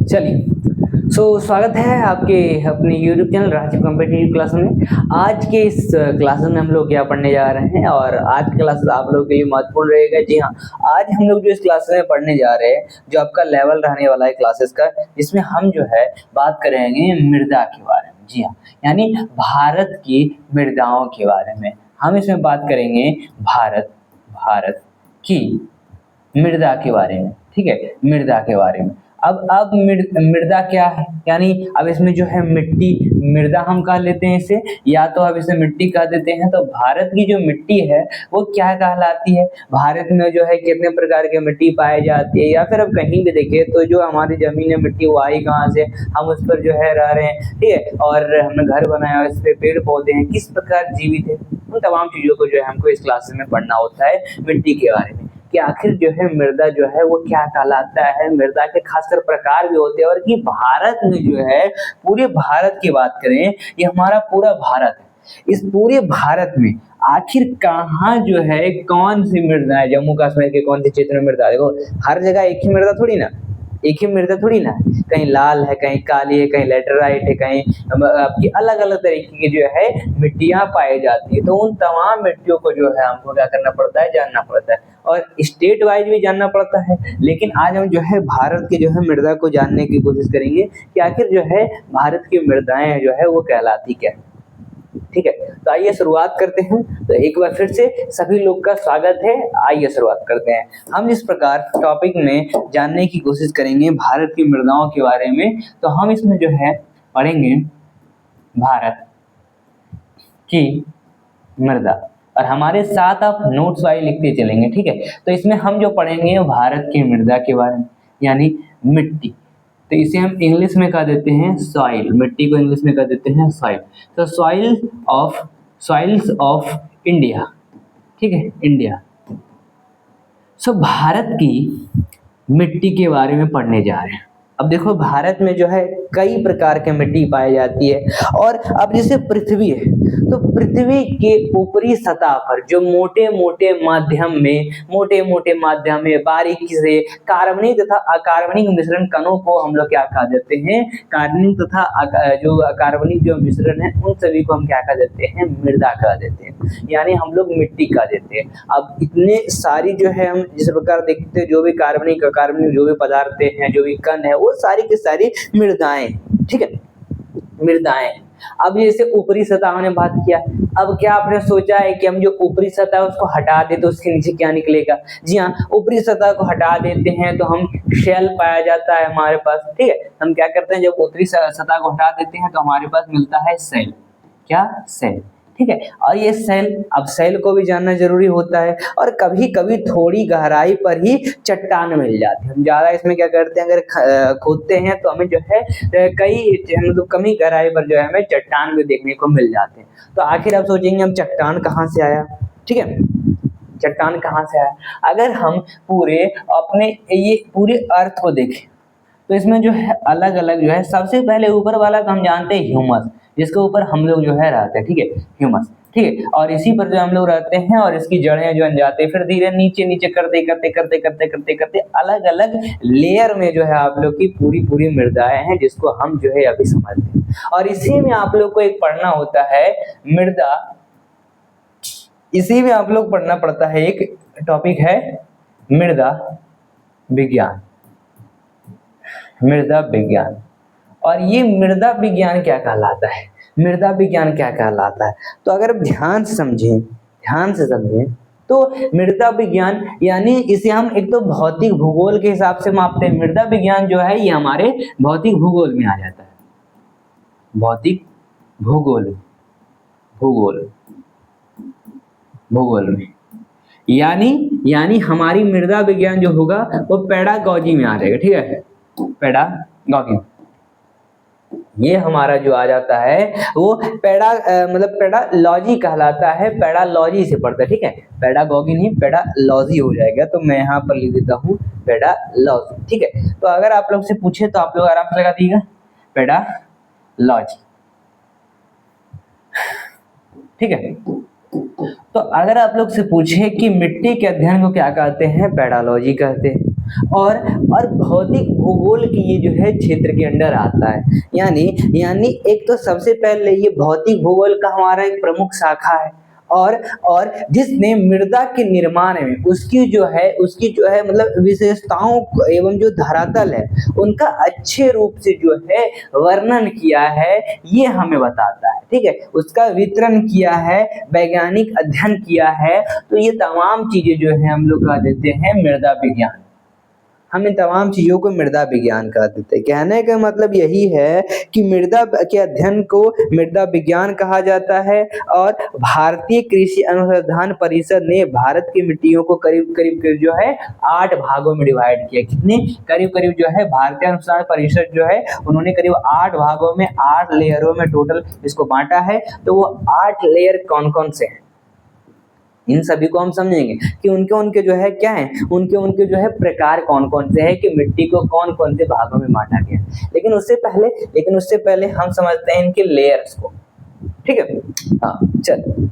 चलिए, स्वागत है आपके अपने YouTube channel Rajiv competitive class में। आज के इस क्लास में हम लोग क्या पढ़ने जा रहे हैं और आज की क्लास आप लोगों के लिए महत्वपूर्ण रहेगा। जी हाँ, आज हम लोग जो इस क्लास में पढ़ने जा रहे हैं, जो आपका लेवल रहने वाला है क्लासेस का, इसमें हम जो है बात करेंगे मृदा के बारे में। जी हाँ, यानी भारत की मृदाओं के बारे में हम इसमें बात करेंगे। भारत की मृदा के बारे में, ठीक है, मृदा के बारे में। अब मृदा क्या है, यानी अब इसमें जो है मिट्टी, मृदा हम कह लेते हैं इसे, या तो अब इसे मिट्टी कह देते हैं। तो भारत की जो मिट्टी है वो क्या कहलाती है, भारत में जो है कितने प्रकार की मिट्टी पाई जाती है, या फिर अब कहीं भी देखें तो जो हमारी जमीन है मिट्टी वो आई कहाँ से, हम उस पर जो है रह रहे हैं, ठीक है, और हमने घर बनाया, इस पे पेड़ पौधे हैं, किस प्रकार जीवित है, उन तमाम चीजों को जो है हमको इस क्लास में पढ़ना होता है मिट्टी के बारे में कि आखिर जो है मृदा जो है वो क्या कहलाता है, मृदा के खासकर प्रकार भी होते हैं, और कि भारत में जो है पूरे भारत की बात करें, ये हमारा पूरा भारत है, इस पूरे भारत में आखिर कहाँ जो है कौन सी मृदा है, जम्मू कश्मीर के कौन से क्षेत्र में मृदा, देखो हर जगह एक ही मृदा थोड़ी ना, एक ही मृदा थोड़ी ना, कहीं लाल है, कहीं काली है, कहीं लेटराइट है, कहीं आपकी अलग अलग तरीके की जो है मिट्टियां पाई जाती है। तो उन तमाम मिट्टियों को जो है हमको क्या करना पड़ता है, जानना पड़ता है, और स्टेट वाइज भी जानना पड़ता है। लेकिन आज हम जो है भारत की जो है मृदा को जानने की कोशिश करेंगे कि आखिर जो है भारत की मृदाएं जो है वो कहलाती क्या है। ठीक है, तो आइए शुरुआत करते हैं। तो एक बार फिर से सभी लोग का स्वागत है। आइए शुरुआत करते हैं। हम इस प्रकार टॉपिक में जानने की कोशिश करेंगे भारत की मृदाओं के बारे में। तो हम इसमें जो है पढ़ेंगे भारत की मृदा, और हमारे साथ आप नोट्स वाइज लिखते चलेंगे, ठीक है। तो इसमें हम जो पढ़ेंगे भारत की मृदा के बारे में, यानी मिट्टी, तो इसे हम इंग्लिश में कह देते हैं सॉइल, मिट्टी को इंग्लिश में कह देते हैं सॉइल। तो सॉइल्स ऑफ इंडिया, ठीक है, इंडिया। भारत की मिट्टी के बारे में पढ़ने जा रहे हैं। अब देखो भारत में जो है कई प्रकार की मिट्टी पाई जाती है, और अब जैसे पृथ्वी है, तो पृथ्वी के ऊपरी सतह पर जो मोटे मोटे माध्यम में बारीकी से कार्बनिक तथा अकार्बनिक मिश्रण कणों को हम लोग क्या कह देते हैं, कार्बनिक तथा जो अकार्बनिक जो मिश्रण है उन सभी को हम क्या कह देते हैं, मृदा कह देते हैं, यानी हम लोग मिट्टी कह देते हैं। अब इतने सारी जो है हम जिस प्रकार देखते हैं, जो भी कार्बनिक अकार्बनिक जो भी पदार्थ हैं, जो भी कण है, वो सारी की सारी मृदाएं, ठीक है, मृदाएं। अब जैसे ऊपरी सतह हमने बात किया, अब क्या आपने सोचा है कि हम जो ऊपरी सतह है उसको हटा दे तो उसके नीचे क्या निकलेगा? जी हाँ, ऊपरी सतह को हटा देते हैं तो हम शेल पाया जाता है हमारे पास, ठीक है। हम क्या करते हैं, जब ऊपरी सतह को हटा देते हैं तो हमारे पास मिलता है सेल, क्या, सेल, ठीक है। और ये सेल, अब सेल को भी जानना जरूरी होता है, और कभी कभी थोड़ी गहराई पर ही चट्टान मिल जाती है। हम ज्यादा इसमें क्या करते हैं, अगर खोदते हैं तो हमें जो है कई मतलब कमी गहराई पर जो है हमें चट्टान भी देखने को मिल जाते हैं। तो आखिर आप सोचेंगे हम चट्टान कहाँ से आया, ठीक है, चट्टान कहाँ से आया। अगर हम पूरे अपने ये पूरे अर्थ को देखें तो इसमें जो है अलग अलग जो है, सबसे पहले ऊपर वाला का हम जानते हैं ह्यूमस, जिसके ऊपर हम लोग जो है रहते हैं, ठीक है, ह्यूमस, ठीक है, और इसी पर जो हम लोग रहते हैं, और इसकी जड़ें जो जाते हैं, फिर धीरे नीचे नीचे करते करते करते करते करते करते अलग अलग लेयर में जो है आप लोग की पूरी पूरी मृदाएं हैं, जिसको हम जो है अभी समझते हैं। और इसी में आप लोग को एक पढ़ना होता है मृदा, इसी में आप लोग पढ़ना पड़ता है, एक टॉपिक है मृदा विज्ञान, मृदा विज्ञान। और ये मृदा विज्ञान क्या कहलाता है, मृदा विज्ञान क्या कहलाता है, तो अगर आप ध्यान से समझें तो मृदा विज्ञान यानी इसे हम एक तो भौतिक भूगोल के हिसाब से मापते हैं। मृदा विज्ञान जो है ये हमारे भौतिक भूगोल में आ जाता है, भौतिक भूगोल में, यानी हमारी मृदा विज्ञान जो होगा वो पेडागॉजी में आ जाएगा, ठीक है, पेडागॉजी। ये हमारा जो आ जाता है वो मतलब पेडालॉजी कहलाता है, पेडालॉजी से पढ़ता है, ठीक है, पेडागॉगी नहीं पेडालॉजी हो जाएगा। तो मैं यहाँ पर लिख देता हूँ पेडालॉजी, ठीक है। तो अगर आप लोग से पूछे तो आप लोग आराम से लगा दीजिएगा पेडालॉजी, ठीक है। तो अगर आप लोग से पूछे कि मिट्टी के अध्ययन को क्या कहते हैं, पेडालॉजी कहते हैं। और भौतिक भूगोल की ये जो है क्षेत्र के अंडर आता है। यानी एक तो सबसे पहले ये भौतिक भूगोल का हमारा एक प्रमुख शाखा है, और जिसने मृदा के निर्माण में उसकी जो है मतलब विशेषताओं एवं जो धरातल है उनका अच्छे रूप से जो है वर्णन किया है, ये हमें बताता है। ठीक है, उसका वितरण किया है, वैज्ञानिक अध्ययन किया है, तो ये तमाम चीजें जो है हम लोग कह देते हैं मृदा विज्ञान। हम इन तमाम चीजों को मृदा विज्ञान कह देते हैं। कहने का मतलब यही है कि मृदा के अध्ययन को मृदा विज्ञान कहा जाता है। और भारतीय कृषि अनुसंधान परिषद ने भारत की मिट्टियों को करीब करीब जो है 8 भागों में डिवाइड किया। कितने? करीब करीब जो है भारतीय अनुसंधान परिषद जो है उन्होंने करीब 8 भागों में 8 लेयरों में टोटल इसको बांटा है। तो वो 8 लेयर कौन कौन से हैं, इन सभी को हम समझेंगे कि उनके जो है क्या है, उनके जो है प्रकार कौन कौन से हैं, कि मिट्टी को कौन कौन से भागों में बांटा गया। लेकिन उससे पहले हम समझते हैं इनके लेयर्स को। ठीक है, हाँ चल।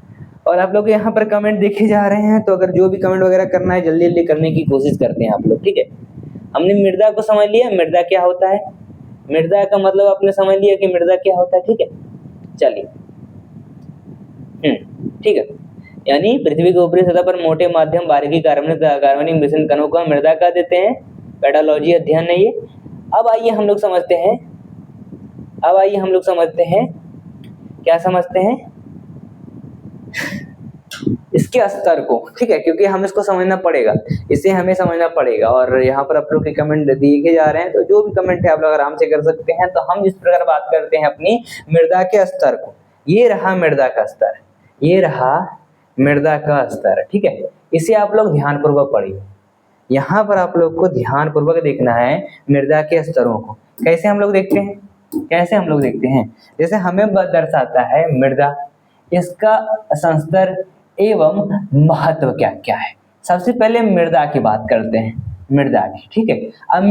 और आप लोग यहाँ पर कमेंट देखे जा रहे हैं, तो अगर जो भी कमेंट वगैरह करना है जल्दी जल्दी करने की कोशिश करते हैं आप लोग। ठीक है, हमने मृदा को समझ लिया, मृदा क्या होता है, मृदा का मतलब आपने समझ लिया कि मृदा क्या होता है। ठीक है, चलिए ठीक है, यानी पृथ्वी के ऊपरी सतह पर मोटे माध्यम बारीकी कार्बनिक मिश्रण कणों को मृदा कह देते हैं। पेडोलॉजी अध्ययन है ये। अब आइए हम लोग समझते हैं क्या समझते हैं इसके स्तर को। ठीक है, क्योंकि हम इसको समझना पड़ेगा, इसे हमें समझना पड़ेगा। और यहाँ पर आप लोग के कमेंट देखे जा रहे हैं, तो जो भी कमेंट है आप लोग आराम से कर सकते हैं। तो हम जिस प्रकार बात करते हैं अपनी मृदा के स्तर को, ये रहा मृदा का स्तर, ये रहा मृदा का स्तर। ठीक है, इसे आप लोग ध्यानपूर्वक पढ़िए। यहाँ पर आप लोग को ध्यानपूर्वक देखना है मृदा के स्तरों को। कैसे हम लोग देखते हैं, जैसे हमें दर्शाता है मृदा, इसका संस्तर एवं महत्व क्या क्या है। सबसे पहले मृदा की बात करते हैं, मृदा की। ठीक है, अब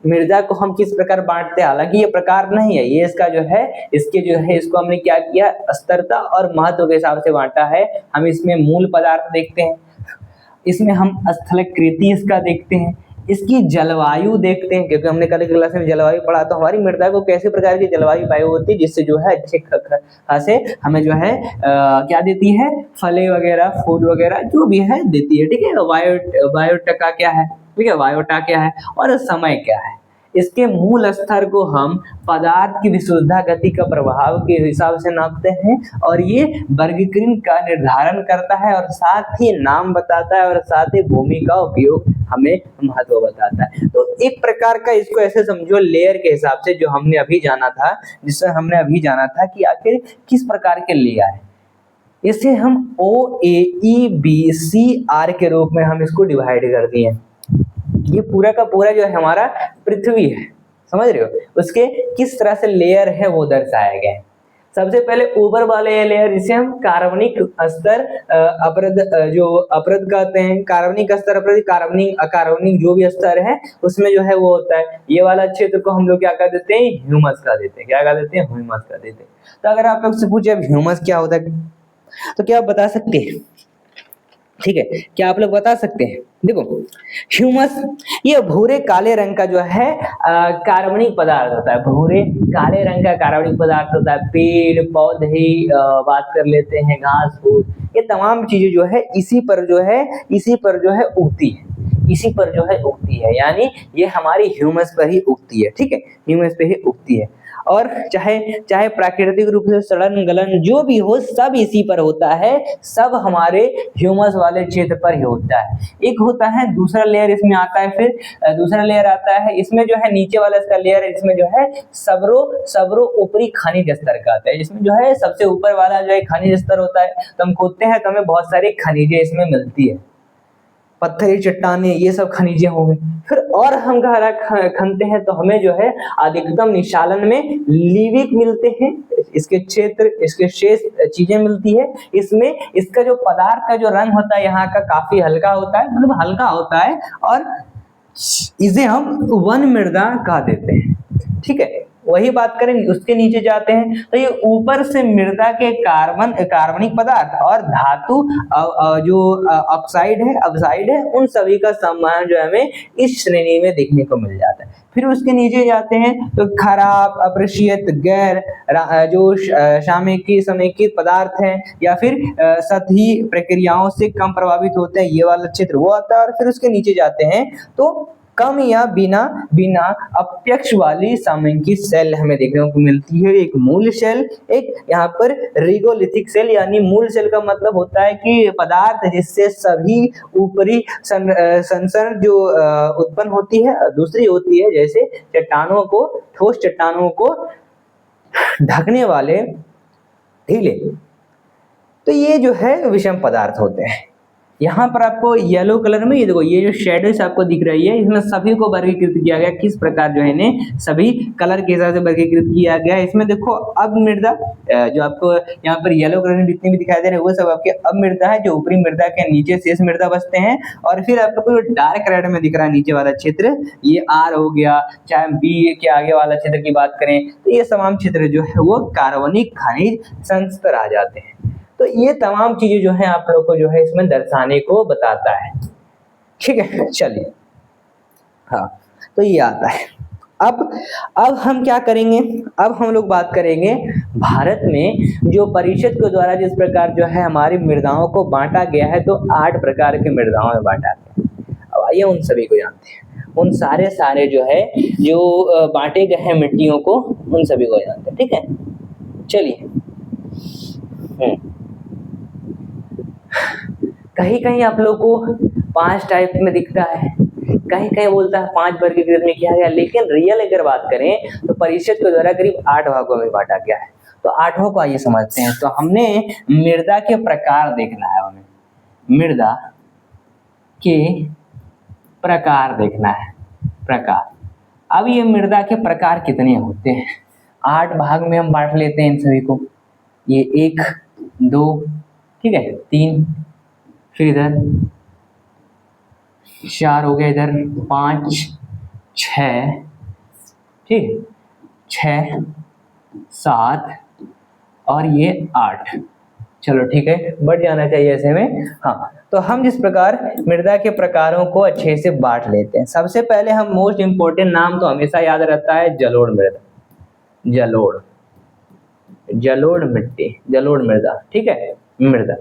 मृदा को हम किस प्रकार बांटते हैं, हालांकि ये प्रकार नहीं है, ये इसका जो है इसको हमने क्या किया, स्तरता और महत्व के हिसाब से बांटा है। हम इसमें मूल पदार्थ देखते हैं, इसमें हम स्थलाकृति इसका देखते हैं, इसकी जलवायु देखते हैं, क्योंकि हमने कल की क्लास में जलवायु पढ़ा। तो हमारी मृदा को कैसे प्रकार की जलवायु पाई होती है, जिससे जो है अच्छे खासे हमें जो है क्या देती है, फले वगैरह, फूल वगैरह जो भी है देती है। ठीक है, बायोटा क्या है, ठीक है, बायोटा क्या है और समय क्या है। इसके मूल स्तर को हम पदार्थ की विशुद्धा गति का प्रभाव के हिसाब से नापते हैं, और ये वर्गीकरण का निर्धारण करता है, और साथ ही नाम बताता है, और साथ ही भूमि का उपयोग हमें महत्व बताता है। तो एक प्रकार का इसको ऐसे समझो लेयर के हिसाब से, जो हमने अभी जाना था कि आखिर किस प्रकार के लेयर है। इसे हम OAEBCR के रूप में हम इसको डिवाइड कर दिए। ये पूरा का पूरा जो है हमारा पृथ्वी है, समझ रहे हो, उसके किस तरह से लेयर है वो दर्शाया गया है। सबसे पहले ऊपर वाले ये लेयर, जिसे हम कार्बनिक स्तर अपरद कहते हैं, कार्बनिक स्तर अपरद, कार्बनिक जो भी स्तर है उसमें जो है वो होता है। ये वाला क्षेत्र को हम लोग क्या कर देते हैं, ह्यूमस कर देते हैं। क्या कर देते हैं, ह्यूमस कर देते हैं। तो अगर आप लोग से पूछे ह्यूमस क्या होता है, तो क्या आप बता सकते हैं? ठीक है, क्या आप लोग बता सकते हैं? देखो, ह्यूमस ये भूरे काले रंग का जो है कार्बनिक पदार्थ होता है, भूरे काले रंग का कार्बनिक पदार्थ होता है। पेड़ पौधे बात कर लेते हैं, घास फूस, ये तमाम चीजें जो है इसी पर जो है उगती है, यानी ये हमारी ह्यूमस पर ही उगती है। ठीक है, ह्यूमस पे ही उगती है। और चाहे प्राकृतिक रूप से सड़न गलन जो भी हो, सब इसी पर होता है, सब हमारे ह्यूमस वाले क्षेत्र पर ही होता है। एक होता है दूसरा लेयर, इसमें आता है, फिर दूसरा लेयर आता है, इसमें जो है नीचे वाला इसका लेयर है, इसमें जो है सबरो ऊपरी खनिज स्तर का आता है, जिसमें जो है सबसे ऊपर वाला जो है खनिज स्तर होता है। तो हम खोदते हैं तो हमें बहुत सारी खनिजें इसमें मिलती है, पत्थरी चट्टाने, ये सब खनिजें हो गई। फिर और हम गहरा खनते हैं तो हमें जो है अधिकतम निशालन में लिविक मिलते हैं, इसके शेष चीजें मिलती है। इसमें इसका जो पदार्थ का जो रंग होता है यहाँ का काफी हल्का होता है, मतलब हल्का होता है, और इसे हम वन मृदा कह देते हैं। ठीक है, वही बात करें उसके नीचे जाते हैं तो ये ऊपर से मृदा के कार्बनिक पदार्थ और धातु जो ऑक्साइड है अपसाइड है उन सभी का सम्मान जो हमें इस श्रेणी में देखने को मिल जाता है। फिर उसके नीचे जाते हैं तो खराब, अपरिचित, गैर जो समेकित पदार्थ हैं या फिर सतही प्रक्रियाओं से कम प्रभावित होते हैं, ये वाला क्षेत्र वो आता है। और फिर उसके नीचे जाते हैं तो कम या बिना अपक्षय वाली सामयिक सेल हमें देखने को मिलती है। एक मूल सेल, एक यहाँ पर रिगोलिथिक सेल, यानी मूल सेल का मतलब होता है कि पदार्थ जिससे सभी ऊपरी संसरण जो उत्पन्न होती है। दूसरी होती है जैसे चट्टानों को, ठोस चट्टानों को ढकने वाले ढीले, तो ये जो है विषम पदार्थ होते हैं। यहाँ पर आपको येलो कलर में ये देखो, ये जो शेडोज आपको दिख रही है इसमें सभी को वर्गीकृत किया गया, किस प्रकार जो है इन्हें सभी कलर के हिसाब से वर्गीकृत किया गया है। इसमें देखो अब मृदा जो आपको यहाँ पर येलो कलर में जितनी भी दिखाई दे रहे हैं वो सब आपके अब मृदा है, जो ऊपरी मृदा के नीचे शेष मृदा बसते हैं। और फिर आपको डार्क रेड में दिख रहा है नीचे वाला क्षेत्र, ये आर हो गया, चाहे बी के आगे वाला क्षेत्र की बात करें तो ये तमाम क्षेत्र जो है वो कार्बनिक खनिज संस्तर आ जाते हैं। तो ये तमाम चीजें जो है आप लोग को जो है इसमें दर्शाने को बताता है। ठीक है, चलिए, हाँ, तो ये आता है। अब हम क्या करेंगे, अब हम लोग बात करेंगे भारत में जो परिषद के द्वारा जिस प्रकार जो है हमारी मृदाओं को बांटा गया है, तो 8 प्रकार के मृदाओं में बांटा गया। अब आइए उन सभी को जानते हैं, उन सारे जो है जो बांटे गए हैं मिट्टियों को, उन सभी को जानते हैं। ठीक है, चलिए। कहीं आप लोग को 5 टाइप में दिखता है, कहीं बोलता है 5 वर्गीकृत में किया गया, लेकिन रियल अगर बात करें तो परिषद के द्वारा करीब 8 भागों में बांटा गया है। तो 8 को आइए समझते हैं। तो हमने मृदा के प्रकार देखना है, हमें मृदा के प्रकार देखना है, प्रकार। अब ये मृदा के प्रकार कितने होते हैं, 8 भाग में हम बांट लेते हैं इन सभी को। ये 1, 2, ठीक है, 3, फिर इधर 4 हो गया, इधर 5, 6, ठीक, 6, 7 और ये 8। चलो ठीक है, बढ़ जाना चाहिए ऐसे में। हाँ, तो हम जिस प्रकार मृदा के प्रकारों को अच्छे से बांट लेते हैं। सबसे पहले हम मोस्ट इंपोर्टेंट नाम तो हमेशा याद रहता है जलोढ़ मृदा, जलोढ़ मिट्टी, जलोढ़ मृदा, ठीक है, मृदा।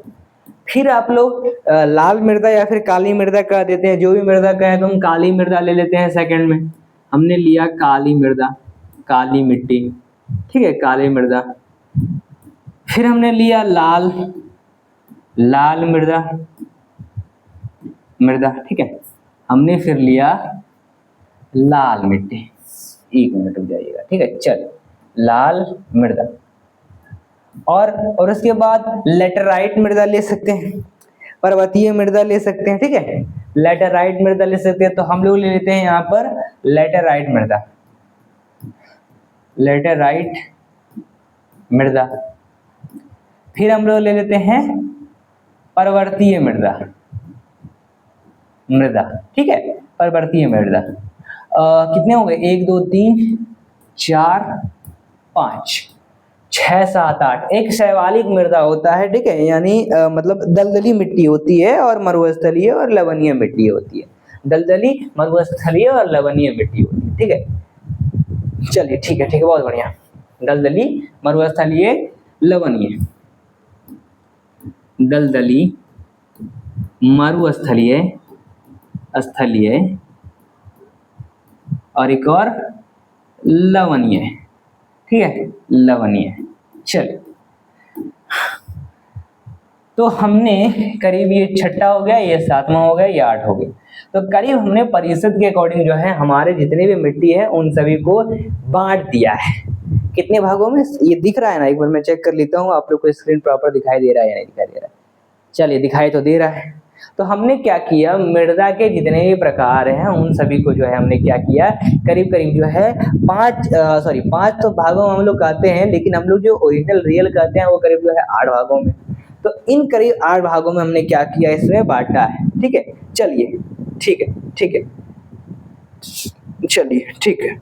फिर आप लोग लाल मृदा या फिर काली मृदा कह देते हैं, जो भी मृदा कहें तो हम काली मृदा ले लेते हैं सेकंड में। हमने लिया काली मृदा, काली मिट्टी, ठीक है, काली मृदा। फिर हमने लिया लाल मृदा, ठीक है, हमने फिर लिया लाल मिट्टी। 1 मिनट रुक जाइएगा, ठीक है, चल, लाल मृदा। और उसके बाद लेटराइट मृदा ले सकते हैं, पर्वतीय मृदा ले सकते हैं, ठीक है, लेटराइट मृदा ले सकते हैं। तो हम लोग ले लेते हैं यहाँ पर लेटराइट मृदा। फिर हम लोग ले लेते हैं पर्वतीय मृदा, ठीक है, पर्वतीय मृदा। कितने हो गए, 1, 2, 3, 4, 5, 6, 7, 8। एक शैवालिक मृदा होता है, ठीक है, यानी मतलब दलदली मिट्टी होती है और मरुस्थलीय और लवणीय मिट्टी होती है, दलदली, मरुस्थलीय और लवणीय मिट्टी होती है, ठीक है। चलिए ठीक है, बहुत बढ़िया। दलदली, मरुस्थलीय, लवणीय, दलदली, मरुस्थलीय, स्थलीय और एक और लवणीय, ठीक है, लवणीय। चल, तो हमने करीब ये 6ठा हो गया, ये 7वां हो गया, ये 8 हो गया। तो करीब हमने परिषद के अकॉर्डिंग जो है हमारे जितने भी मिट्टी है उन सभी को बांट दिया है। कितने भागों में, ये दिख रहा है ना, एक बार मैं चेक कर लेता हूँ आप लोग को स्क्रीन प्रॉपर दिखाई दे रहा है या नहीं दिखाई दे रहा है। चलिए, दिखाई तो दे रहा है। तो हमने क्या किया, मृदा के जितने भी प्रकार हैं उन सभी को जो है हमने क्या किया, करीब जो है 5 तो भागों में हम लोग कहते हैं, लेकिन हम लोग जो ओरिजिनल रियल कहते हैं वो करीब जो है 8 भागों में। तो इन करीब 8 भागों में हमने क्या किया, इसमें बांटा है, ठीक है। चलिए ठीक है, चलिए ठीक है।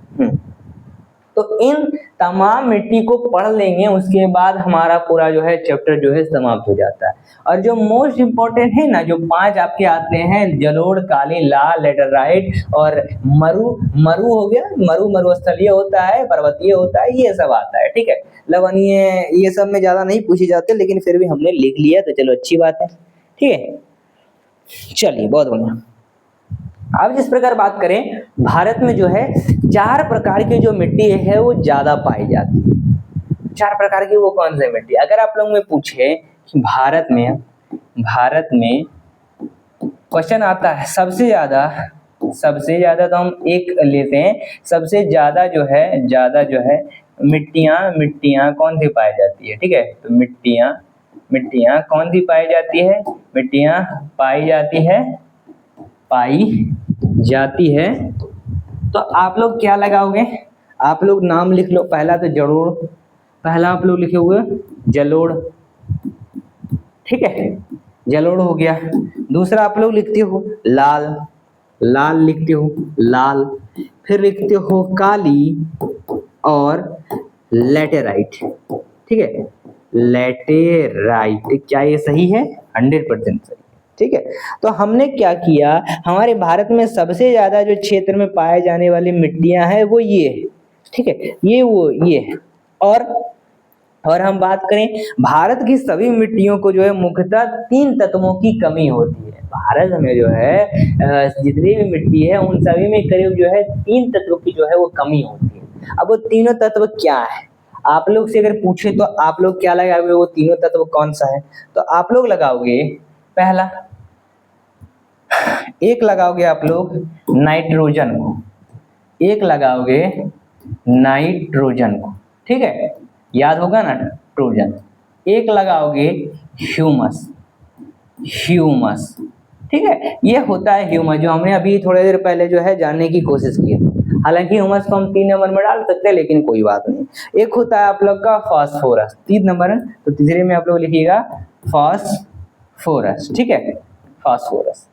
तो इन तमाम मिट्टी को पढ़ लेंगे, उसके बाद हमारा पूरा जो है चैप्टर जो है समाप्त हो जाता है। और जो मोस्ट इम्पोर्टेंट है ना, जो 5 आपके आते हैं, जलोढ़, काली, लाल, लेटराइट और मरु। मरु हो गया, मरुस्थलीय होता है, पर्वतीय होता है, ये सब आता है। ठीक है, लवणीय, ये सब में ज्यादा नहीं पूछे जाते, लेकिन फिर भी हमने लिख लिया तो चलो अच्छी बात है। ठीक है, चलिए बहुत बढ़िया। अब जिस प्रकार बात करें, भारत में जो है 4 प्रकार की जो मिट्टी है वो ज्यादा पाई जाती है। 4 प्रकार की वो कौन सी मिट्टी? अगर आप लोग में पूछे कि भारत में क्वेश्चन आता है सबसे ज्यादा तो हम एक लेते हैं, सबसे ज्यादा जो है मिट्टियां कौन सी पाई जाती है? ठीक है, तो मिट्टियां कौन सी पाई जाती है? मिट्टियां पाई जाती है। तो आप लोग क्या लगाओगे? आप लोग नाम लिख लो। पहला तो जलोढ़, पहला आप लोग लिखे हुए जलोढ़। ठीक है, जलोढ़ हो गया। दूसरा आप लोग लिखते हो लाल लिखते हो, लाल। फिर लिखते हो काली और लेटेराइट। ठीक है, लेटेराइट। क्या ये सही है? 100% सही। ठीक है, तो हमने क्या किया, हमारे भारत में सबसे ज्यादा जो क्षेत्र में पाए जाने वाली मिट्टियां हैं वो ये है। ठीक है, ये है। और हम बात करें, भारत की सभी मिट्टियों को जो है मुख्यतः 3 तत्वों की कमी होती है। भारत में जो है जितनी भी मिट्टी है उन सभी में करीब जो है 3 तत्वों की जो है वो कमी होती है। अब वो तीनों तत्व क्या है? आप लोग से अगर पूछे तो आप लोग क्या लगाओगे? वो तीनों तत्व कौन सा है? तो आप लोग लगाओगे, पहला एक लगाओगे आप लोग नाइट्रोजन को, एक लगाओगे नाइट्रोजन को। ठीक है, याद होगा ना, नाइट्रोजन। एक लगाओगे ह्यूमस। ठीक है, ये होता है ह्यूमस, जो हमने अभी थोड़ी देर पहले जो है जानने की कोशिश की थी। हालांकि ह्यूमस को हम 3 नंबर में डाल सकते हैं, लेकिन कोई बात नहीं। एक होता है आप लोग का फास्फोरस, 3 नंबर है, तो तीसरे में आप लोग लिखिएगा फास्फोरस। ठीक है, फास्फोरस।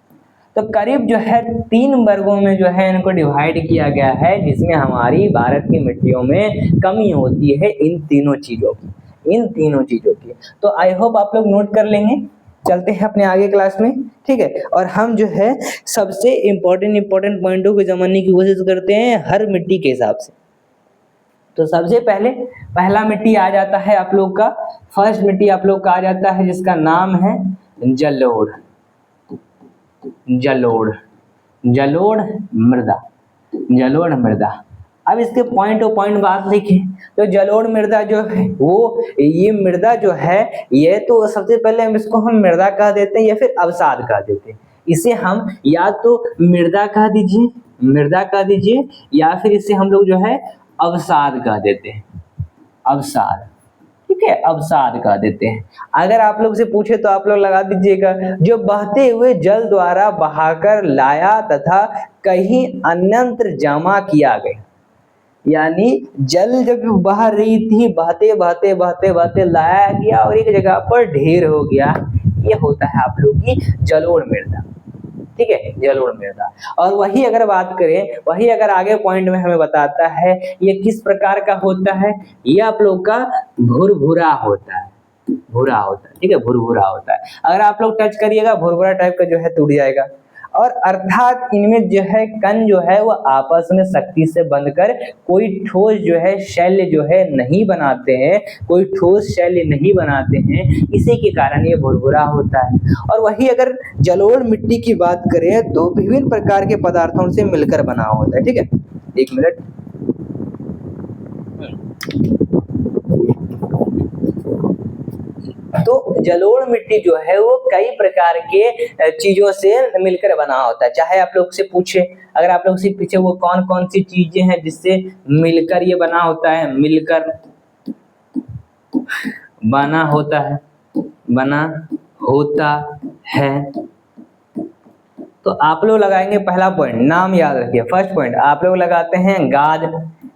तो करीब जो है 3 वर्गों में जो है इनको डिवाइड किया गया है, जिसमें हमारी भारत की मिट्टियों में कमी होती है इन तीनों चीजों की। तो आई होप आप लोग नोट कर लेंगे। चलते हैं अपने आगे क्लास में। ठीक है, और हम जो है सबसे इम्पोर्टेंट पॉइंटों को समझने की कोशिश करते हैं हर मिट्टी के हिसाब से। तो सबसे पहले पहला मिट्टी आ जाता है आप लोग का, फर्स्ट मिट्टी आप लोग का आ जाता है जिसका नाम है जलोढ़ मृदा। अब इसके पॉइंट बात लिखें, तो जलोढ़ मृदा जो है वो, ये मृदा जो है, ये तो सबसे पहले हम मृदा कह देते हैं या फिर अवसाद कह देते हैं। इसे हम या तो मृदा कह दीजिए या फिर इसे हम लोग जो है अवसाद कह देते हैं, अवसाद। ठीक है, अवसाद कह देते हैं। अगर आप लोग से पूछे तो आप लोग लगा दीजिएगा जो बहते हुए जल द्वारा बहाकर लाया तथा कहीं अन्यत्र जमा किया गया। यानी जल जब बह रही थी, बहते लाया गया और एक जगह पर ढेर हो गया, ये होता है आप लोग की जलोढ़ मृदा। ठीक है, जलोढ़ मृदा। और वही अगर बात करें, वही अगर आगे पॉइंट में हमें बताता है ये किस प्रकार का होता है, ये आप लोग का भुरभुरा होता है। ठीक है, भुरभुरा होता है। अगर आप लोग टच करिएगा भुरभुरा टाइप का जो है टूट जाएगा। और अर्थात इनमें जो है कण जो है वो आपस में शक्ति से बंधकर कोई ठोस जो है शैल्य जो है नहीं बनाते हैं, इसी के कारण ये भुरभुरा होता है। और वही अगर जलोढ़ मिट्टी की बात करें तो विभिन्न प्रकार के पदार्थों से मिलकर बना होता है। ठीक है, 1 मिनट। तो जलोढ़ मिट्टी जो है वो कई प्रकार के चीजों से मिलकर बना होता है। चाहे आप लोग से पूछे, अगर आप लोग से पूछे वो कौन कौन सी चीजें हैं जिससे मिलकर ये बना होता है, तो आप लोग लगाएंगे पहला पॉइंट, नाम याद रखिए। फर्स्ट पॉइंट आप लोग लगाते हैं गाद,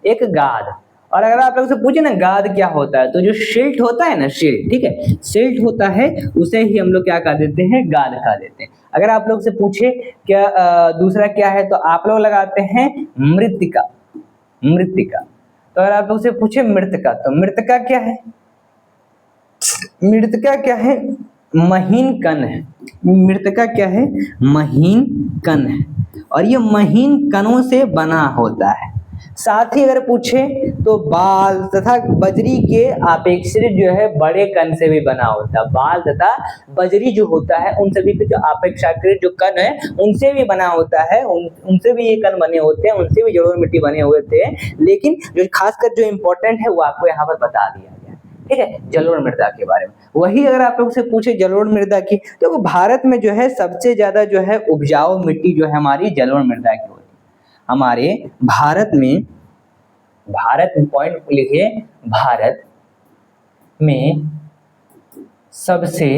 एक गाद। और अगर आप लोग से पूछे ना गाद क्या होता है, तो जो सिल्ट होता है ना, सिल्ट, ठीक है, सिल्ट होता है, उसे ही हम लोग क्या कह देते हैं, गाद कह देते हैं। अगर आप लोग से पूछे क्या दूसरा क्या है, तो आप लोग लगाते हैं मृत्तिका। तो अगर आप लोग से पूछे मृत्तिका, तो मृत्तिका क्या है? मृत्तिका क्या है? महीन कण है। मृत्तिका क्या है? महीन कण है, और ये महीन कणों से बना होता है। साथ ही अगर पूछे तो बाल तथा बजरी के अपेक्षित जो है बड़े कण से भी बना होता है। बाल तथा बजरी जो होता है उन सभी के जो अपेक्षाकृत जो कण है उनसे भी बना होता है, उनसे भी ये कण बने होते हैं, उनसे भी जलोढ़ मिट्टी बने हुए थे। लेकिन जो खासकर जो इम्पोर्टेंट है वो आपको यहाँ पर बता दिया गया, ठीक है, जलोढ़ मृदा के बारे में। वही अगर आप लोग से पूछे जलोढ़ मृदा की, तो भारत में जो है सबसे ज्यादा जो है उपजाऊ मिट्टी जो है हमारी जलोढ़ मृदा की होती है। हमारे भारत में पॉइंट लिखिए, भारत में सबसे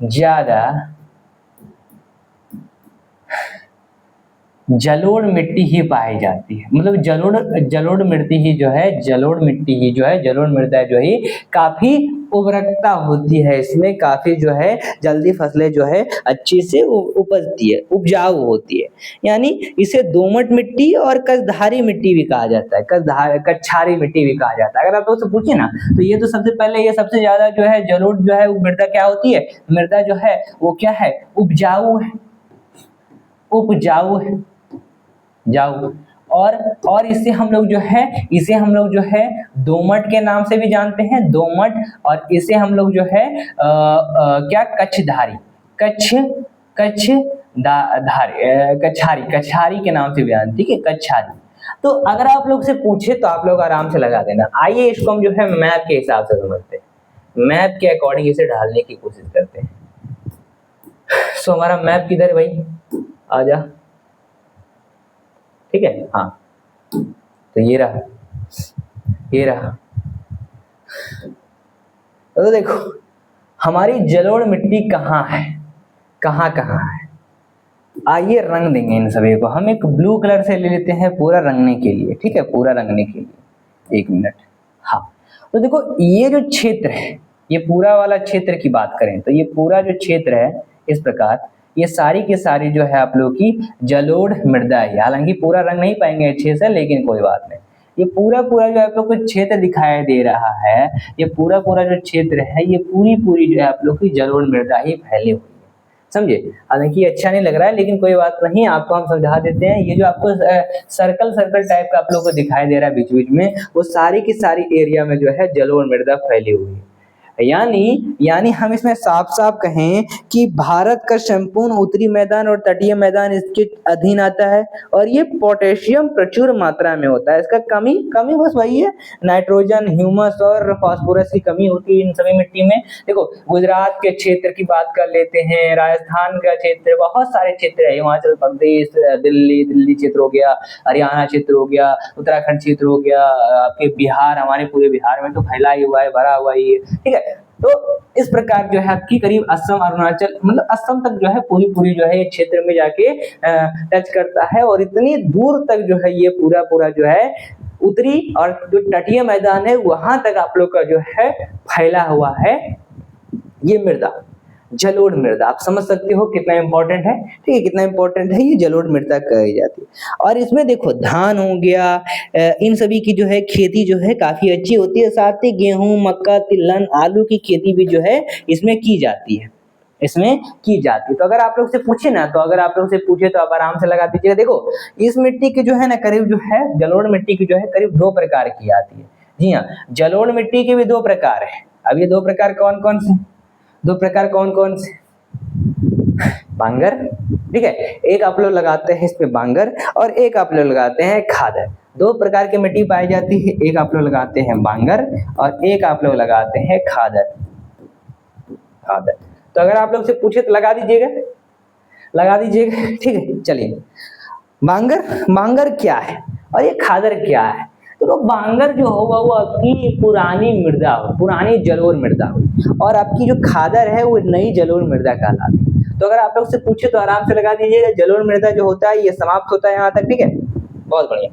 ज्यादा जलोढ़ मिट्टी ही पाई जाती है। मतलब जलोढ़ मिट्टी ही जो है जलोढ़ मृदा जो है काफी उर्वरकता होती है, इसमें काफी जो है जल्दी फसलें जो है अच्छी से उपजती है, उपजाऊ होती है। यानी इसे दोमट मिट्टी और कसधारी मिट्टी भी कहा जाता है, कछारी मिट्टी भी कहा जाता है। अगर आप लोग से पूछे ना, तो ये तो सबसे पहले ये सबसे ज्यादा जो है जलोढ़ जो है मृदा क्या होती है? मृदा जो है वो क्या है? उपजाऊ जाऊ। और इसे हम लोग जो है दोमट के नाम से भी जानते हैं, दोमट। और इसे हम लोग जो है क्या कछारी के नाम से भी जानते हैं, ठीक है, कछारी। तो अगर आप लोग से पूछे तो आप लोग आराम से लगा देना। आइए इसको हम जो है मैप के हिसाब से समझते हैं, मैप के अकॉर्डिंग इसे ढालने की कोशिश करते हैं। सो हमारा मैप किधर है भाई? आजा, ठीक है, हाँ, तो ये रहा। तो देखो हमारी जलोढ़ मिट्टी कहाँ है। आइए रंग देंगे इन सभी को। हम एक ब्लू कलर से ले लेते हैं पूरा रंगने के लिए, ठीक है, पूरा रंगने के लिए। 1 मिनट। हाँ, तो देखो ये जो क्षेत्र है, ये पूरा वाला क्षेत्र की बात करें तो ये पूरा जो क्षेत्र है इस प्रकार, ये सारी की सारी जो है आप लोग की जलोढ़ मृदा है। हालांकि पूरा रंग नहीं पाएंगे अच्छे से, लेकिन कोई बात नहीं। ये पूरा जो आप लोग को क्षेत्र दिखाई दे रहा है, ये पूरा जो क्षेत्र है, ये पूरी जो है आप लोग की जलोढ़ मृदा ही फैली हुई है, समझे। हालांकि अच्छा नहीं लग रहा है, लेकिन कोई बात नहीं, आपको हम समझा देते हैं। ये जो आपको सर्कल टाइप का आप लोग को दिखाई दे रहा है बीच में, वो सारी की सारी एरिया में जो है जलोढ़ मृदा फैली हुई है। यानी हम इसमें साफ कहें कि भारत का संपूर्ण उत्तरी मैदान और तटीय मैदान इसके अधीन आता है, और ये पोटेशियम प्रचुर मात्रा में होता है। इसका कमी बस वही है, नाइट्रोजन, ह्यूमस और फास्फोरस की कमी होती है इन सभी मिट्टी में। देखो गुजरात के क्षेत्र की बात कर लेते हैं, राजस्थान का क्षेत्र, बहुत सारे क्षेत्र है, हिमाचल प्रदेश, दिल्ली क्षेत्र हो गया, हरियाणा क्षेत्र हो गया, उत्तराखंड क्षेत्र हो गया, आपके बिहार, हमारे पूरे बिहार में तो फैला ही हुआ है, भरा हुआ ही है, ठीक है। तो इस प्रकार जो है आपकी करीब असम, अरुणाचल, मतलब असम तक जो है पूरी जो है ये क्षेत्र में जाके टच करता है, और इतनी दूर तक जो है ये पूरा जो है उत्तरी और जो तटीय मैदान है वहां तक आप लोग का जो है फैला हुआ है ये मृदा, जलोढ़ मृदा। आप समझ सकते हो कितना इंपॉर्टेंट है, ठीक है, कितना इंपॉर्टेंट है ये जलोढ़ मृदा कही जाती है। और इसमें देखो धान हो गया, इन सभी की जो है खेती जो है काफी अच्छी होती है। साथ ही गेहूं, मक्का, तिलहन, आलू की खेती भी जो है इसमें की जाती है, तो अगर आप लोग से पूछे ना, तो आप आराम से लगा दीजिएगा। देखो इस मिट्टी की जो है ना करीब जो है जलोढ़ मिट्टी की जो है करीब 2 प्रकार की आती है। जी हाँ, जलोढ़ मिट्टी के भी 2 प्रकार है। अब ये 2 प्रकार कौन कौन से? बांगर, ठीक है, एक आप लोग लगाते हैं इस पे बांगर, और एक आप लोग लगाते हैं खादर। 2 प्रकार की मिट्टी पाई जाती है, एक आप लोग लगाते हैं बांगर और एक आप लोग लगाते हैं खादर। तो अगर आप लोग से पूछे तो लगा दीजिएगा, ठीक है। चलिए, बांगर क्या है और ये खादर क्या है? तो बांगर जो होगा वो आपकी पुरानी जलोढ़ मृदा हुई, और आपकी जो खादर है वो नई जलोढ़ मृदा कहलाती है। तो अगर आप लोग से पूछे तो आराम से लगा दीजिएगा, जलोढ़ मृदा जो होता है ये समाप्त होता है यहाँ तक, ठीक है। बहुत बढ़िया,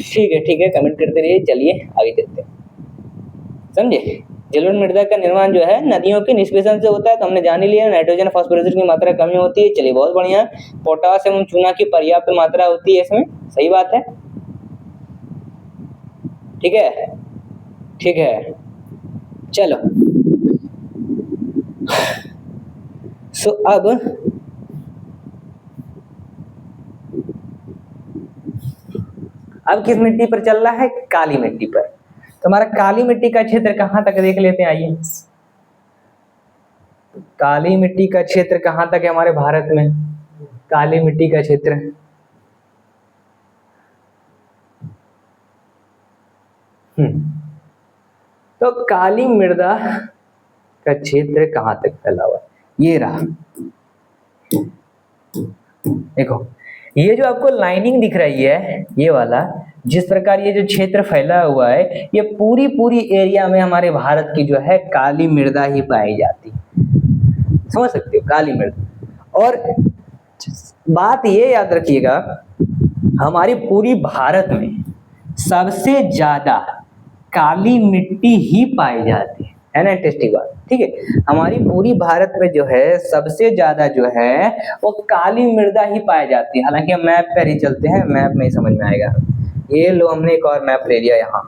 ठीक है, कमेंट करते रहिए। चलिए आगे चलते हैं, समझे। जलोढ़ मृदा का निर्माण जो है नदियों के निष्पेषण से होता है, तो हमने जान ही लिया। नाइट्रोजन, फास्फोरस की मात्रा कमी होती है, चलिए बहुत बढ़िया। पोटास एवं चूना की पर्याप्त मात्रा होती है इसमें, सही बात है। ठीक है, ठीक है, चलो। सो अब किस मिट्टी पर चल रहा है? काली मिट्टी पर। तो हमारा काली मिट्टी का क्षेत्र कहां तक देख लेते हैं, आइए। काली मिट्टी का क्षेत्र कहां तक है हमारे भारत में? काली मिट्टी का क्षेत्र तो काली मृदा का क्षेत्र कहां तक फैला हुआ है? ये रहा, देखो ये जो आपको लाइनिंग दिख रही है, ये वाला, जिस प्रकार ये जो क्षेत्र फैला हुआ है, ये पूरी पूरी एरिया में हमारे भारत की जो है काली मृदा ही पाई जाती है। समझ सकते हो, काली मृदा। और बात ये याद रखिएगा, हमारी पूरी भारत में सबसे ज्यादा काली मिट्टी ही पाई जाती है ना, इंटरेस्टिंग बात। ठीक है, हमारी पूरी भारत में जो है सबसे ज्यादा जो है वो काली मृदा ही पाई जाती है। हालांकि हम मैप पर ही चलते हैं, मैप में ही समझ में आएगा। ये लो, हमने एक और मैप ले लिया यहाँ,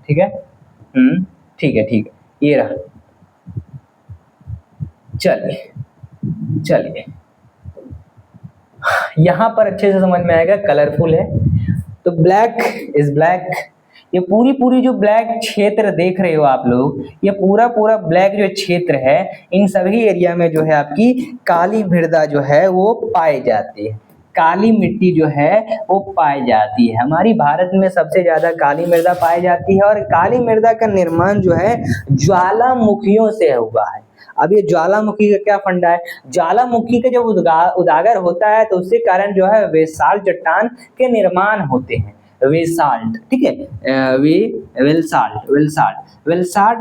ठीक है, ठीक है, ठीक है, ये रहा। चलिए चलिए, यहां पर अच्छे से समझ में आएगा, कलरफुल है। तो ब्लैक इज ब्लैक, ये पूरी पूरी जो ब्लैक क्षेत्र देख रहे हो आप लोग, ये पूरा पूरा ब्लैक जो क्षेत्र है, इन सभी एरिया में जो है आपकी काली मृदा जो है वो पाई जाती है। काली मिट्टी जो है वो पाई जाती है। हमारी भारत में सबसे ज्यादा काली मृदा पाई जाती है। और काली मृदा का निर्माण जो है ज्वालामुखियों से हुआ है। अब ये ज्वालामुखी का क्या फंडा है? ज्वालामुखी का जब उजागर होता है तो उसके कारण जो है बेसाल्ट चट्टान के निर्माण होते हैं। वेसाल्ट, ठीक है, वेलसाल्ट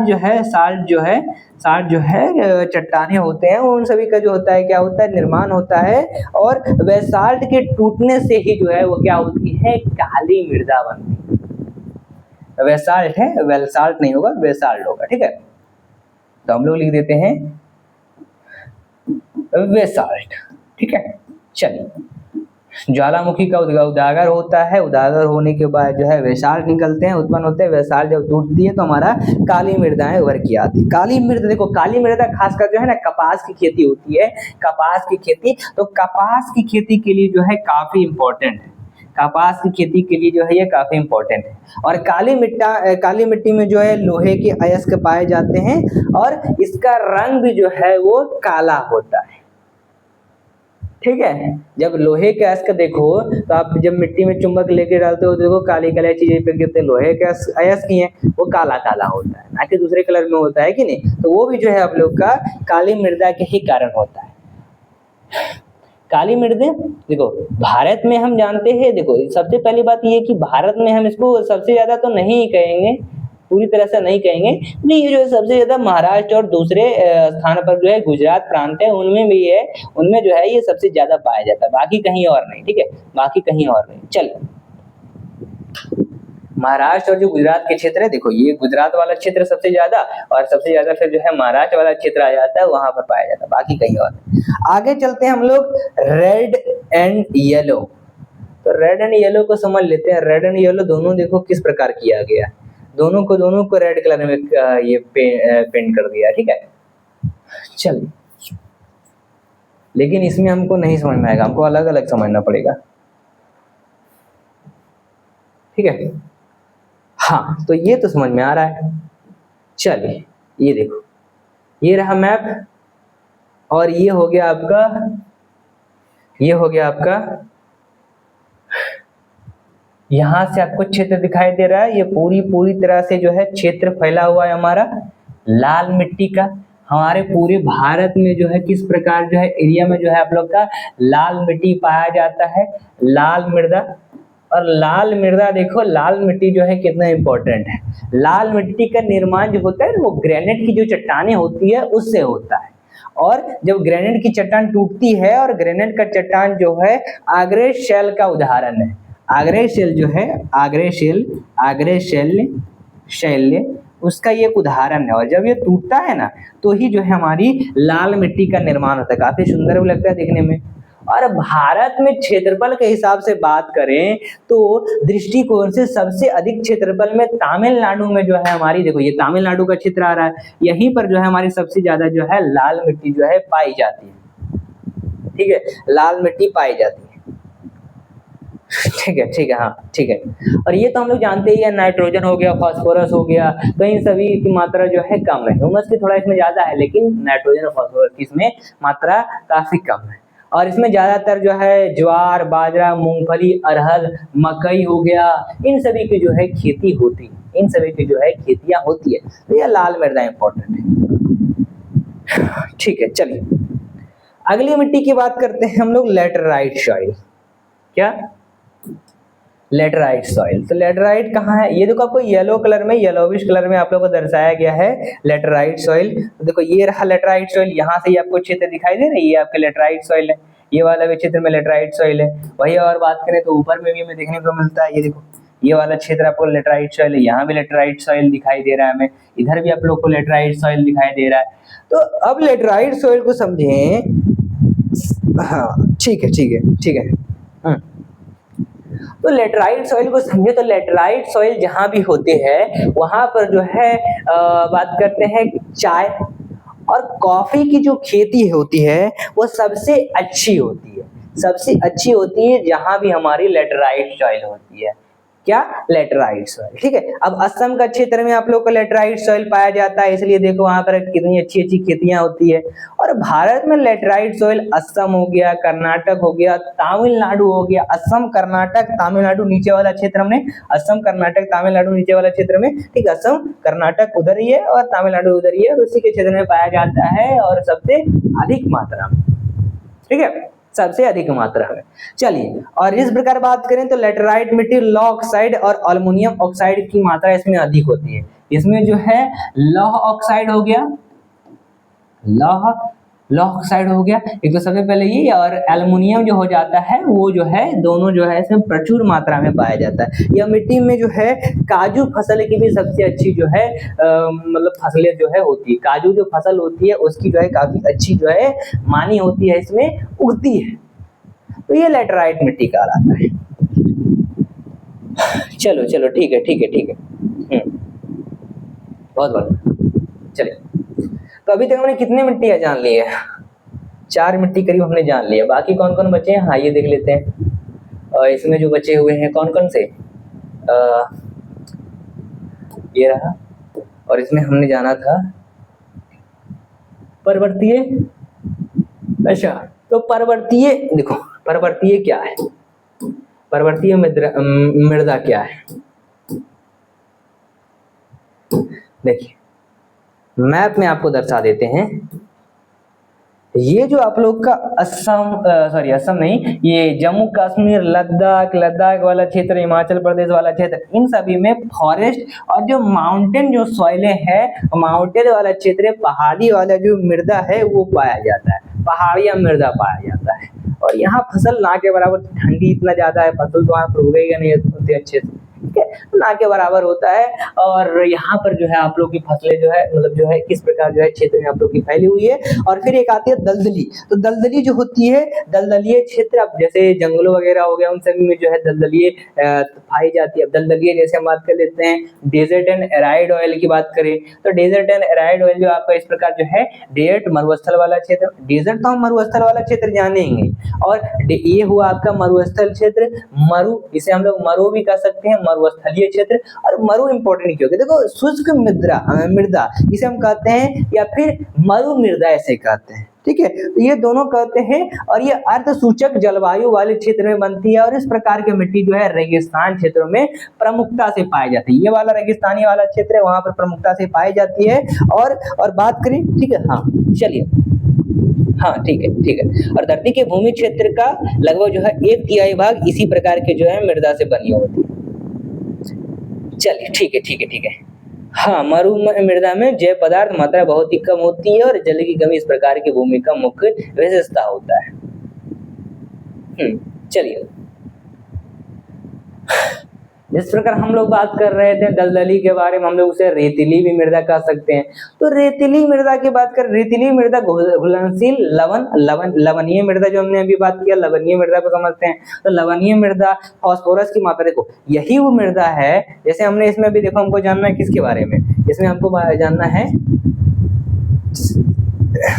जो है, साल्ट जो है चट्टाने होते हैं, उन सभी का जो होता है, क्या होता है, निर्माण होता है। और वेसाल्ट के टूटने से ही जो है वो क्या होती है, काली मृदा बनती है। वेसाल्ट है, वेलसाल्ट नहीं होगा, वेसाल्ट होगा, ठीक है। तो हम लोग लिख देते हैं वेसाल्ट, ठीक है। चलिए, ज्वालामुखी का उजागर होता है, उजागर होने के बाद जो है वेसाल्ट निकलते हैं, उत्पन्न होते हैं। वेसाल्ट जब टूटती है तो हमारा काली मृदाएं उभर के आती है। काली मृदा, देखो काली मृदा खासकर जो है ना, कपास की खेती होती है, कपास की खेती। तो कपास की खेती के लिए जो है काफी इंपॉर्टेंट है, कपास की खेती के लिए जो है ये काफी इंपॉर्टेंट है। और काली मिट्टी में जो है लोहे के अयस्क पाए जाते हैं और इसका रंग भी जो है वो काला होता है, ठीक है। जब लोहे के अयस्क देखो तो आप जब मिट्टी में चुंबक लेके डालते हो, देखो काली काली चीजें पे गिरते, लोहे के अयस्क ही है, वो काला काला होता है, ना कि दूसरे कलर में होता है कि नहीं। तो वो भी जो है आप लोग का काली मृदा के ही कारण होता है। काली मृदा, देखो भारत में हम जानते हैं, देखो सबसे पहली बात ये कि भारत में हम इसको सबसे ज्यादा तो नहीं कहेंगे, पूरी तरह से नहीं कहेंगे, नहीं, ये जो है सबसे ज्यादा महाराष्ट्र और दूसरे स्थान पर जो है गुजरात प्रांत है, उनमें भी है, उनमें जो है ये सबसे ज्यादा पाया जाता है, बाकी कहीं और नहीं, ठीक है, बाकी कहीं और नहीं। चलो, महाराष्ट्र और जो गुजरात के क्षेत्र है, देखो ये गुजरात वाला क्षेत्र सबसे ज्यादा, और सबसे ज्यादा फिर जो है महाराष्ट्र वाला क्षेत्र आ जाता है, वहां पर पाया जाता है, बाकी कहीं और नहीं। आगे चलते हैं हम लोग, रेड एंड येलो। तो रेड एंड येलो को समझ लेते हैं। रेड एंड येलो दोनों देखो किस प्रकार किया गया, दोनों को रेड कलर में ये पेंट कर दिया, ठीक है। चलिए, लेकिन इसमें हमको नहीं समझ में आएगा, हमको अलग अलग समझना पड़ेगा, ठीक है। हाँ, तो ये तो समझ में आ रहा है। चलिए, ये देखो, ये रहा मैप, और ये हो गया आपका यहां से आपको क्षेत्र दिखाई दे रहा है, ये पूरी तरह से जो है क्षेत्र फैला हुआ है हमारा लाल मिट्टी का। हमारे पूरे भारत में जो है किस प्रकार जो है एरिया में जो है आप लोग का लाल मिट्टी पाया जाता है, लाल मृदा। और लाल मृदा, देखो लाल मिट्टी जो है कितना इंपॉर्टेंट है। लाल मिट्टी का निर्माण जो होता है वो ग्रेनाइट की जो चट्टानें होती है उससे होता है। और जब ग्रेनाइट की चट्टान टूटती है, और ग्रेनाइट का चट्टान जो है आग्नेय शैल का उदाहरण है। आग्नेय शैल जो है, आग्नेय शैल उसका ये एक उदाहरण है। और जब ये टूटता है ना, तो ही जो है हमारी लाल मिट्टी का निर्माण होता है, काफी सुंदर भी लगता है देखने में। और भारत में क्षेत्रफल के हिसाब से बात करें तो दृष्टिकोण से सबसे अधिक क्षेत्रफल में तमिलनाडु में जो है हमारी, देखो ये तमिलनाडु का क्षेत्र आ रहा है, यहीं पर जो है हमारी सबसे ज्यादा जो है लाल मिट्टी जो है पाई जाती है। ठीक है, लाल मिट्टी पाई जाती है। ठीक है, हाँ ठीक है। और ये तो हम लोग जानते ही है, नाइट्रोजन हो गया, फास्फोरस हो गया, तो इन सभी की मात्रा जो है कम है। ह्यूमस की थोड़ा इसमें ज्यादा है, लेकिन नाइट्रोजन और फास्फोरस की इसमें मात्रा काफी कम है। और इसमें ज्यादातर जो है ज्वार, बाजरा, मूंगफली, अरहर, मकई हो गया, इन सभी की जो है खेती होती है, इन सभी की जो है खेतियां होती है। तो यह लाल मृदा इंपॉर्टेंट है। ठीक है, चलिए अगली मिट्टी की बात करते हैं हम लोग, लेटराइट सॉइल। क्या? Laterite soil. तो लेटराइट कहाँ है? ये देखो आपको येलो कलर में, येलोविश कलर में आप लोगों को दर्शाया गया है लेटराइट सॉइल। तो देखो ये रहा लेटराइट सॉइल, यहाँ से ही आपको क्षेत्र दिखाई दे रहा है, ये आपके लेटराइट सॉइल है, ये वाला भी क्षेत्र में लेटराइट सॉइल है। वही और बात करें तो ऊपर में भी हमें देखने को मिलता है, ये देखो ये वाला क्षेत्र आपको लेटराइट सॉइल है, यहाँ भी लेटराइट सॉइल दिखाई दे रहा है हमें, इधर भी आप लोग को लेटराइट सॉइल दिखाई दे रहा है। तो अब लेटराइट सॉइल को समझें। हाँ ठीक है, ठीक है, ठीक है। तो लेटराइट सॉइल को समझे तो लेटराइट सॉइल जहां भी होते हैं वहां पर जो है बात करते हैं चाय और कॉफी की जो खेती होती है वो सबसे अच्छी होती है, सबसे अच्छी होती है जहां भी हमारी लेटराइट सॉइल होती है। क्या? Laterite soil. ठीक है, अब असम का क्षेत्र में आप लोग को लेटराइट सॉइल पाया जाता है, इसलिए देखो वहां पर कितनी अच्छी अच्छी खेतियां होती है। और भारत में लेटराइट सॉइल असम हो गया, कर्नाटक हो गया, तमिलनाडु हो गया, असम, कर्नाटक, तमिलनाडु नीचे वाला क्षेत्र हमने, असम, कर्नाटक, तमिलनाडु नीचे वाला क्षेत्र में, ठीक, असम, कर्नाटक उधर ही है और तमिलनाडु उधर ही है, और उसी के क्षेत्र में पाया जाता है और सबसे अधिक मात्रा में। ठीक है, सबसे अधिक मात्रा में। चलिए, और इस प्रकार बात करें तो लेटराइट मिट्टी लौह ऑक्साइड और एल्युमिनियम ऑक्साइड की मात्रा इसमें अधिक होती है। इसमें जो है लौह ऑक्साइड हो गया, लौह ऑक्साइड हो गया एक तो सबसे पहले ये, और एल्युमिनियम जो हो जाता है वो जो है दोनों जो है इसमें प्रचुर मात्रा में पाया जाता है। यह मिट्टी में जो है काजू फसल की भी सबसे अच्छी जो है मतलब फसलें जो है होती है, काजू जो फसल होती है उसकी जो है काफी अच्छी जो है मानी होती है, इसमें उगती है। तो ये लेटराइट मिट्टी कहलाता है। चलो चलो ठीक है, ठीक है, ठीक है। बहुत बढ़िया। चलिए, तो अभी तक हमने कितने मिट्टियां जान ली है? 4 मिट्टी करीब हमने जान लिया। बाकी कौन कौन बचे हैं? हाँ, ये देख लेते हैं। और इसमें जो बचे हुए हैं कौन कौन से? ये रहा, और इसमें हमने जाना था पर्वतीय। अच्छा, तो पर्वतीय, देखो पर्वतीय क्या है, पर्वतीय मृदा क्या है? देखिए मैप में आपको दर्शा देते हैं। ये जो आप लोग का असम नहीं, ये जम्मू कश्मीर, लद्दाख वाला क्षेत्र, हिमाचल प्रदेश वाला क्षेत्र, इन सभी में फॉरेस्ट और जो माउंटेन जो सॉइलें है, माउंटेन वाला क्षेत्र, पहाड़ी वाला जो मृदा है वो पाया जाता है, पहाड़िया मृदा पाया जाता है। और यहाँ फसल ना के बराबर, ठंडी इतना ज्यादा है, फसल तो वहाँ पर उगेगा नहीं उतने अच्छे से, ठीक है, ना के बराबर होता है। और यहाँ पर जो है आप लोग की फसलें जो है मतलब जो है किस प्रकार जो है क्षेत्र में आप लोग की फैली हुई है। और फिर एक आती है दलदली। तो दलदली जो होती है, दलदलीय क्षेत्र, अब जैसे जंगलों वगैरह हो गया उन सभी में जो है दलदलीय पाई जाती है। दलदलीय जैसे हम बात कर लेते हैं डेजर्ट एंड एराइड ऑयल की बात करें तो डेजर्ट एंड एराइड ऑयल जो आपका इस प्रकार जो है डेजर्ट मरुस्थल वाला क्षेत्र, डेजर्ट तो हम मरुस्थल वाला क्षेत्र जानेंगे, और ये हुआ आपका मरुस्थल क्षेत्र, मरु जिसे हम लोग मरु भी कह सकते हैं, मरुस्थलीय क्षेत्र। और मरु इंपॉर्टेंट क्यों? देखो शुष्क मृदा इसे हम कहते हैं, या फिर मरु मृदा ऐसे कहते हैं, ठीक है। तो ये दोनों कहते हैं, और ये अर्ध सूचक जलवायु वाले क्षेत्र में बनती है, और इस प्रकार की मिट्टी जो है रेगिस्तान क्षेत्रों में प्रमुखता से पाई जाती है। ये वाला रेगिस्तानी वाला क्षेत्र है, वहां पर प्रमुखता से पाई जाती है। और बात करें, ठीक है, हाँ चलिए, हाँ ठीक है, ठीक है। और धरती के भूमि क्षेत्र का लगभग जो है 1/3 भाग इसी प्रकार के जो है मृदा से बनी होती है। चलिए ठीक है, ठीक है, ठीक है। हाँ, मरु मृदा में जैव पदार्थ मात्रा बहुत ही कम होती है, और जल की कमी इस प्रकार की भूमि का मुख्य विशेषता होता है। चलिए, जिस प्रकार हम लोग बात कर रहे थे दलदली के बारे में, हम लोग उसे रेतीली भी मृदा कह सकते हैं। तो रेतीली मृदा की बात कर, रेतीली मृदा घुलनशील लवणीय मृदा, जो हमने अभी बात किया लवणीय मृदा को समझते हैं। तो लवणीय मृदा फास्फोरस की मात्रा, देखो यही वो मृदा है, जैसे हमने इसमें भी देखो हमको जानना है किसके बारे में, इसमें हमको जानना है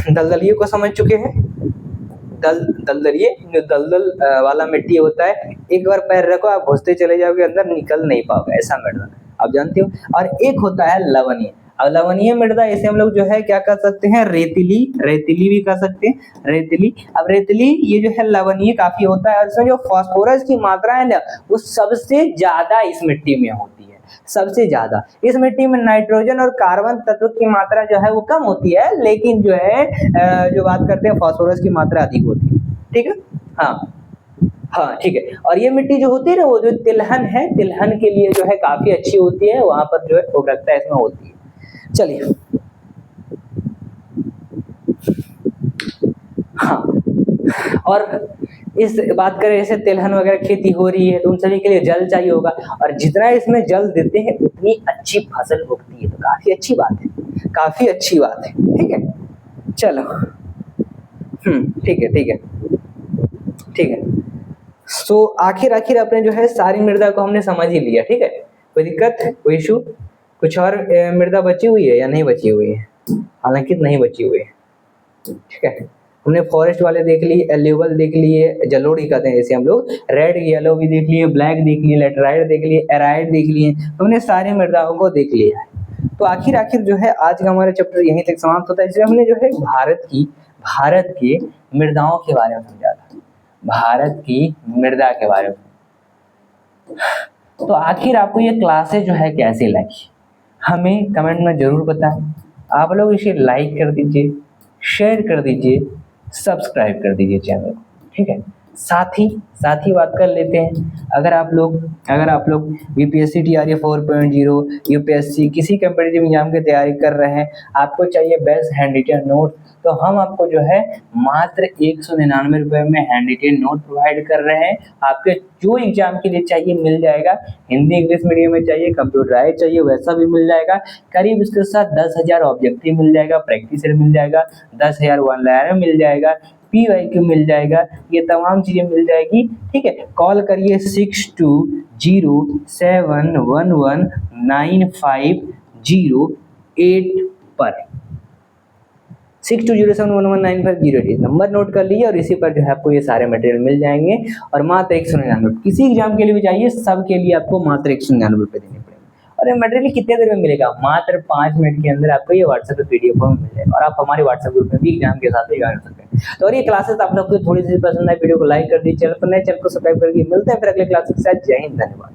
दलदली को समझ चुके हैं। दलदली जो दलदल वाला मिट्टी होता है, एक बार पैर रखो आप घुसते चले जाओगे अंदर, निकल नहीं पाओगे, ऐसा मृदा आप जानते हो। और एक होता है लवणीय। अब लवणीय मृदा इसे हम लोग जो है क्या कर सकते हैं, रेतीली भी कर सकते हैं, रेतीली। अब रेतीली ये जो है लवणीय काफी होता है, और इसमें जो फास्फोरस की मात्रा है ना वो सबसे ज्यादा इस मिट्टी में होती है, सबसे ज्यादा। इस मिट्टी में नाइट्रोजन और कार्बन तत्व की मात्रा जो है वो कम होती है, लेकिन जो है जो बात करते हैं फास्फोरस की मात्रा अधिक होती है। ठीक है, हाँ ठीक है। और ये मिट्टी जो होती है ना, वो जो तिलहन है, तिलहन के लिए जो है काफी अच्छी होती है, वहां पर जो है उर्वरकता इसमें होती है। चलिए, हाँ, और इस बात करें जैसे तिलहन वगैरह खेती हो रही है तो उन सभी के लिए जल चाहिए होगा, और जितना इसमें जल देते हैं उतनी अच्छी फसल उगती है। तो काफी अच्छी बात है, काफी अच्छी बात है। ठीक है, चलो, ठीक है ठीक है ठीक है। तो आखिर अपने जो है सारी मृदा को हमने समझ ही लिया। ठीक है, कोई दिक्कत, कोई इशू? कुछ और मृदा बची हुई है या नहीं बची हुई है? हालांकि नहीं बची हुई है। ठीक है, हमने फॉरेस्ट वाले देख लिए, एल्यूवल देख लिए, जलोढ़ी कहते हैं जैसे हम लोग, रेड येलो भी देख लिए, ब्लैक देख लिए, लेटराइट देख लिए, एराइट देख लिए, हमने सारी मृदाओं को देख लिया है। तो आखिर जो है आज का हमारा चैप्टर यहीं तक समाप्त होता है। इसमें हमने जो है भारत की मृदाओं के बारे में समझा था, भारत की मृदा के बारे में। तो आखिर आपको ये क्लासेस जो है कैसी लगी, हमें कमेंट में जरूर बताएं। आप लोग इसे लाइक कर दीजिए, शेयर कर दीजिए, सब्सक्राइब कर दीजिए चैनल को। ठीक है, साथ ही बात कर लेते हैं, अगर आप लोग यूपीएससी TRE 4.0 यूपीएससी किसी कम्पिटिटिव एग्जाम की तैयारी कर रहे हैं, आपको चाहिए बेस्ट हैंड रिटन नोट, तो हम आपको जो है मात्र 199 रुपये में हैंड रिटन नोट प्रोवाइड कर रहे हैं। आपके जो एग्जाम के लिए चाहिए मिल जाएगा, हिंदी इंग्लिश मीडियम में चाहिए, कंप्यूटराइज चाहिए वैसा भी मिल जाएगा। करीब इसके साथ 10,000 ऑब्जेक्टिव मिल जाएगा, प्रैक्टिस मिल जाएगा, 10,000 वन लाइनर मिल जाएगा, PYQ मिल जाएगा, ये तमाम चीजें मिल जाएगी। ठीक है, कॉल करिए 6207119508 पर, 6207119508 नंबर नोट कर लीजिए, और इसी पर जो है आपको ये सारे मटेरियल मिल जाएंगे। और मात्र 199, किसी एग्जाम के लिए भी चाहिए, सबके लिए आपको मात्र 199 रुपये देने पड़ेंगे। और ये मटेरियल कितने देर में मिलेगा? मात्र 5 मिनट के अंदर आपको ये व्हाट्सएप पे PDF फॉर्म मिल जाएगा, और आप हमारे व्हाट्सएप ग्रुप में भी एग्जाम के साथ ही ज्वाइन कर सकते हैं। तो और ये क्लासेस आप लोग को थोड़ी सी पसंद आए, वीडियो को लाइक कर दीजिए, चैनल को सब्सक्राइब करके मिलते हैं फिर अगले क्लास के साथ। जय हिंद, धन्यवाद।